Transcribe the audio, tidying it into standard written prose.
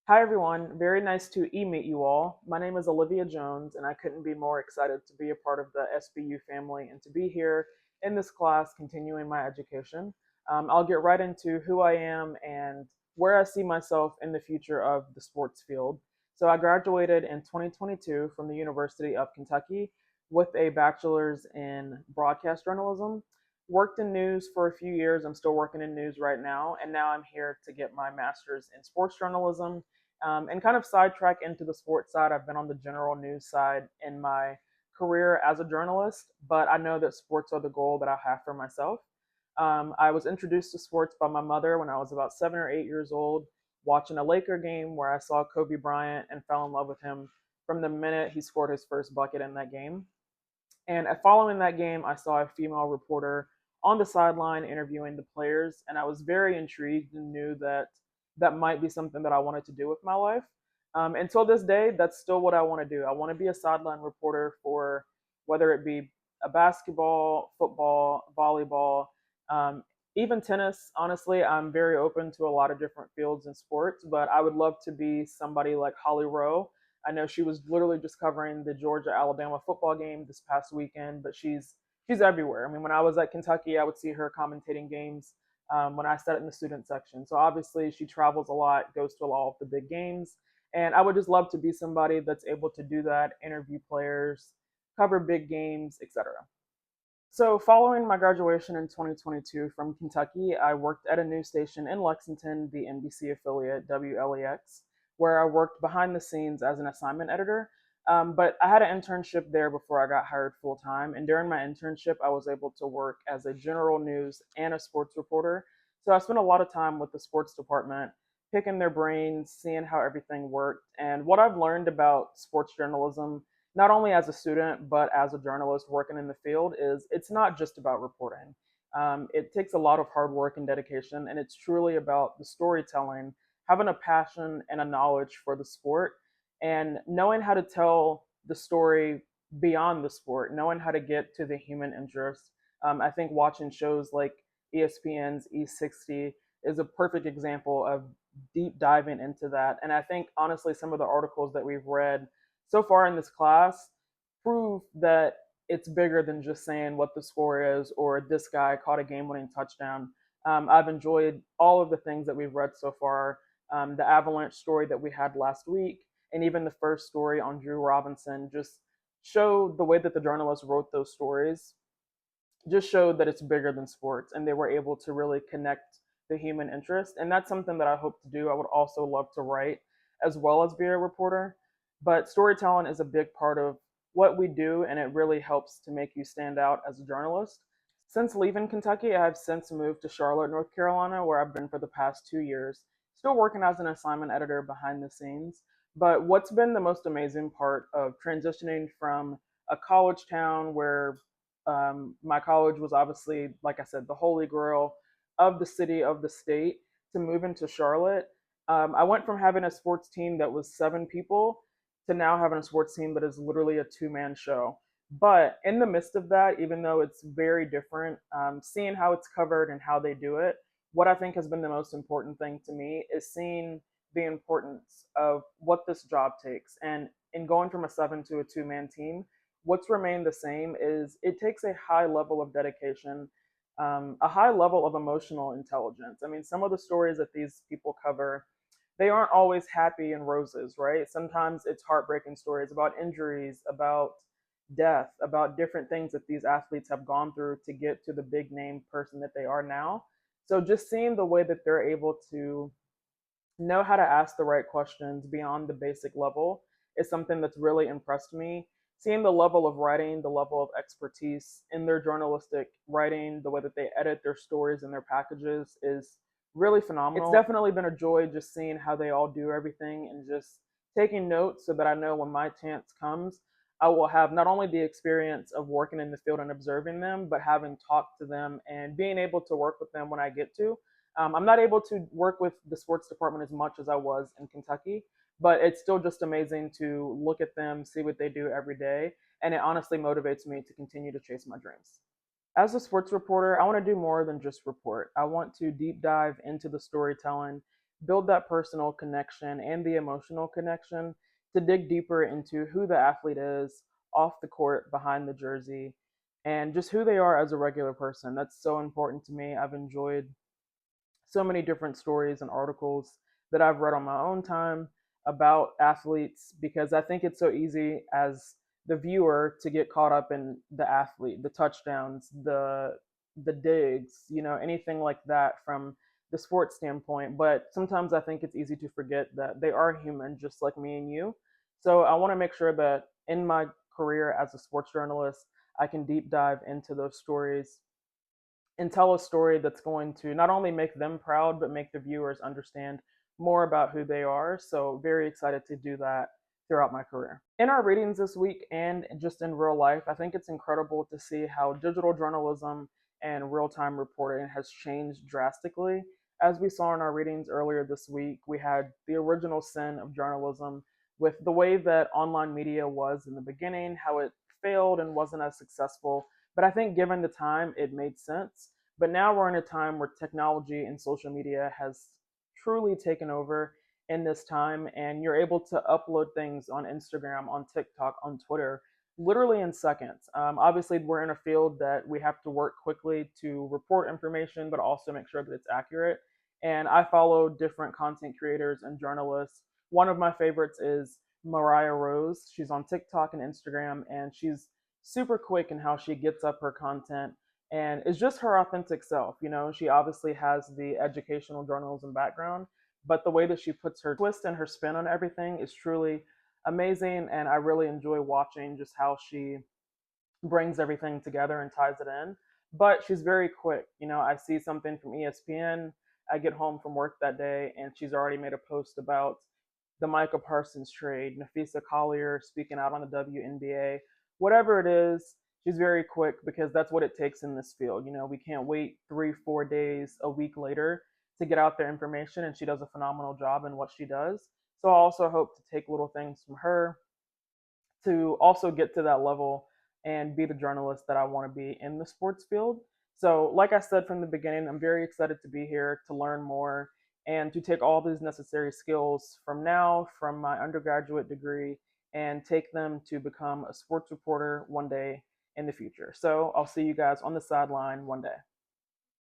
Hi everyone, very nice to meet you all. My name is Olivia Jones, and I couldn't be more excited to be a part of the SBU family and to be here in this class continuing my education. I'll get right into who I am and where I see myself in the future of the sports field. So, I graduated in 2022 from the University of Kentucky with a bachelor's in broadcast journalism. Worked in news for a few years. I'm still working in news right now, and now I'm here to get my master's in sports journalism and kind of sidetrack into the sports side. I've been on the general news side in my career as a journalist, but I know that sports are the goal that I have for myself. I was introduced to sports by my mother when I was about 7 or 8 years old, watching a Laker game where I saw Kobe Bryant and fell in love with him from the minute he scored his first bucket in that game. And following that game, I saw a female reporter on the sideline interviewing the players, and I was very intrigued and knew that that might be something that I wanted to do with my life. Until this day, that's still what I want to do. I want to be a sideline reporter for whether it be a basketball, football, volleyball, um, even tennis. Honestly, I'm very open to a lot of different fields and sports, but I would love to be somebody like Holly Rowe. I know she was literally just covering the Georgia Alabama football game this past weekend, but she's everywhere. I mean, when I was at Kentucky, I would see her commentating games when I sat in the student section. So obviously, she travels a lot, goes to a lot of the big games, and I would just love to be somebody that's able to do that, interview players, cover big games, etc. So, following my graduation in 2022 from Kentucky, I worked at a news station in Lexington, the NBC affiliate WLEX, where I worked behind the scenes as an assignment editor. But I had an internship there before I got hired full time. And during my internship, I was able to work as a general news and a sports reporter. So, I spent a lot of time with the sports department, picking their brains, seeing how everything worked. And what I've learned about sports journalism not only as a student but as a journalist working in the field is it's not just about reporting. It takes a lot of hard work and dedication, and it's truly about the storytelling, having a passion and a knowledge for the sport, and knowing how to tell the story beyond the sport, knowing how to get to the human interest. I think watching shows like ESPN's E60 is a perfect example of deep diving into that. And I think honestly, some of the articles that we've read so far in this class prove that it's bigger than just saying what the score is or this guy caught a game-winning touchdown. I've enjoyed all of the things that we've read so far. The Avalanche story that we had last week, and even the first story on Drew Robinson, just showed the way that the journalists wrote those stories. Just showed that it's bigger than sports, and they were able to really connect the human interest. And that's something that I hope to do. I would also love to write as well as be a reporter. But storytelling is a big part of what we do, and it really helps to make you stand out as a journalist. Since leaving Kentucky, I have since moved to Charlotte, North Carolina, where I've been for the past 2 years, still working as an assignment editor behind the scenes. But what's been the most amazing part of transitioning from a college town where my college was obviously, like I said, the holy grail of the city, of the state, to move into Charlotte. I went from having a sports team that was 7 people to now having a sports team that is literally a two-man show. But in the midst of that, even though it's very different, seeing how it's covered and how they do it, what I think has been the most important thing to me is seeing the importance of what this job takes. And in going from a 7 to a 2-man team, what's remained the same is it takes a high level of dedication, a high level of emotional intelligence. I mean, some of the stories that these people cover, they aren't always happy and roses, right? Sometimes it's heartbreaking stories about injuries, about death, about different things that these athletes have gone through to get to the big name person that they are now. So just seeing the way that they're able to know how to ask the right questions beyond the basic level is something that's really impressed me. Seeing the level of writing, the level of expertise in their journalistic writing, the way that they edit their stories and their packages is really phenomenal. It's definitely been a joy just seeing how they all do everything and just taking notes so that I know when my chance comes, I will have not only the experience of working in the field and observing them, but having talked to them and being able to work with them when I get to. I'm not able to work with the sports department as much as I was in Kentucky, but it's still just amazing to look at them, see what they do every day, and it honestly motivates me to continue to chase my dreams. As a sports reporter, I want to do more than just report. I want to deep dive into the storytelling, build that personal connection and the emotional connection to dig deeper into who the athlete is off the court, behind the jersey, and just who they are as a regular person. That's so important to me. I've enjoyed so many different stories and articles that I've read on my own time about athletes because I think it's so easy as the viewer to get caught up in the athlete, the touchdowns, the digs, anything like that from the sports standpoint. But sometimes I think it's easy to forget that they are human just like me and you. So I want to make sure that in my career as a sports journalist, I can deep dive into those stories and tell a story that's going to not only make them proud, but make the viewers understand more about who they are. So, very excited to do that throughout my career. In our readings this week and just in real life, I think it's incredible to see how digital journalism and real time reporting has changed drastically. As we saw in our readings earlier this week, we had the original sin of journalism with the way that online media was in the beginning, how it failed and wasn't as successful, but I think given the time, it made sense. But now we're in a time where technology and social media has truly taken over in this time, and you're able to upload things on Instagram, on TikTok, on Twitter, literally in seconds. Obviously, we're in a field that we have to work quickly to report information, but also make sure that it's accurate. And I follow different content creators and journalists. One of my favorites is Mariah Rose. She's on TikTok and Instagram, and she's super quick in how she gets up her content and is just her authentic self. She obviously has the educational journalism background, but the way that she puts her twist and her spin on everything is truly amazing. And I really enjoy watching just how she brings everything together and ties it in. But she's very quick. I see something from ESPN, I get home from work that day, and she's already made a post about the Micah Parsons trade, Nafisa Collier speaking out on the WNBA, whatever it is, she's very quick because that's what it takes in this field. We can't wait 3, 4 days, a week later to get out their information, and she does a phenomenal job in what she does. So I also hope to take little things from her to also get to that level and be the journalist that I want to be in the sports field. So, like I said from the beginning, I'm very excited to be here to learn more and to take all these necessary skills from now, from my undergraduate degree, and take them to become a sports reporter one day in the future. So, I'll see you guys on the sideline one day.